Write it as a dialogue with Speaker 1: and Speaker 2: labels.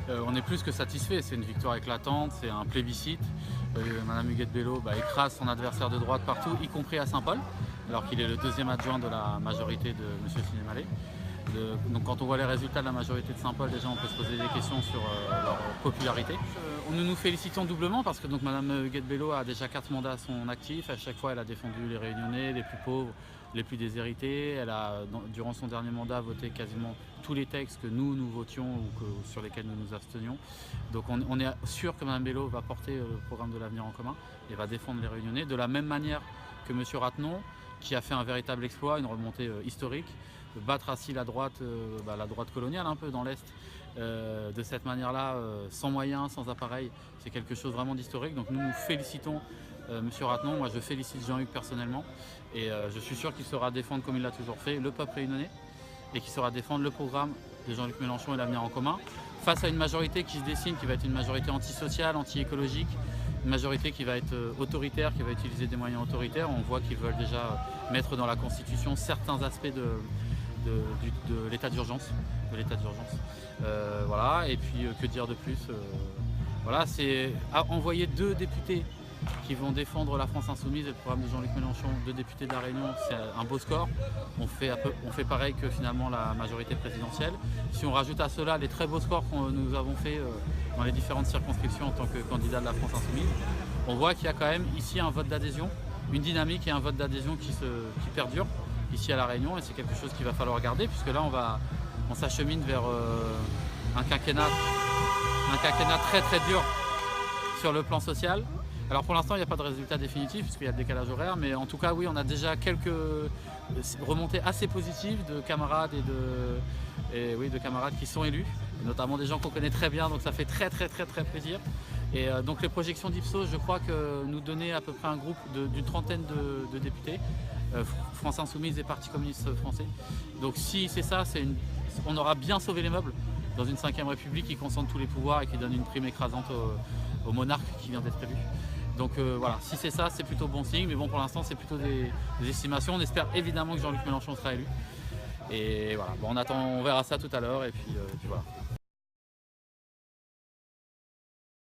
Speaker 1: On est plus que satisfait, c'est une victoire éclatante, c'est un plébiscite. Madame Huguette Bello écrase son adversaire de droite partout, y compris à Saint-Paul, alors qu'il est le deuxième adjoint de la majorité de M. Sinémalé. Donc quand on voit les résultats de la majorité de Saint-Paul, déjà on peut se poser des questions sur leur popularité. Nous nous félicitons doublement parce que donc, Mme Huguette Bello a déjà 4 mandats à son actif. À chaque fois, elle a défendu les Réunionnais, les plus pauvres, les plus déshérités. Elle a, durant son dernier mandat, voté quasiment tous les textes que nous votions ou sur lesquels nous nous abstenions. Donc on est sûr que Mme Bello va porter le programme de l'avenir en commun et va défendre les Réunionnais de la même manière que M. Rattenon, qui a fait un véritable exploit, une remontée historique, battre ainsi la droite coloniale un peu dans l'Est de cette manière-là, sans moyens, sans appareil, c'est quelque chose vraiment d'historique. Donc nous félicitons M. Rattenon, moi je félicite Jean-Hugues personnellement et je suis sûr qu'il saura défendre comme il l'a toujours fait le peuple réunionnais et qu'il saura défendre le programme de Jean-Luc Mélenchon et l'avenir en commun face à une majorité qui se dessine, qui va être une majorité antisociale, anti-écologique, une majorité qui va être autoritaire, qui va utiliser des moyens autoritaires. On voit qu'ils veulent déjà mettre dans la Constitution certains aspects de l'état d'urgence. Voilà, et puis que dire de plus voilà, c'est envoyer 2 députés qui vont défendre la France Insoumise et le programme de Jean-Luc Mélenchon, 2 députés de la Réunion, c'est un beau score. On fait pareil que finalement la majorité présidentielle. Si on rajoute à cela les très beaux scores que nous avons fait dans les différentes circonscriptions en tant que candidat de la France Insoumise, on voit qu'il y a quand même ici un vote d'adhésion, une dynamique et un vote d'adhésion qui perdure ici à La Réunion, et c'est quelque chose qu'il va falloir garder puisque là on s'achemine vers un quinquennat très très dur sur le plan social. Alors pour l'instant il n'y a pas de résultat définitif puisqu'il y a le décalage horaire, mais en tout cas oui, on a déjà quelques remontées assez positives de camarades de camarades qui sont élus, et notamment des gens qu'on connaît très bien, donc ça fait très plaisir. Et donc les projections d'Ipsos, je crois que nous donnaient à peu près un groupe d'une trentaine de députés, France Insoumise et Parti communiste français. Donc si c'est ça, on aura bien sauvé les meubles dans une 5e République qui concentre tous les pouvoirs et qui donne une prime écrasante au monarque qui vient d'être élu. Donc voilà, si c'est ça, c'est plutôt bon signe, mais bon, pour l'instant c'est plutôt des estimations. On espère évidemment que Jean-Luc Mélenchon sera élu. Et voilà, bon, on verra ça tout à l'heure et puis voilà.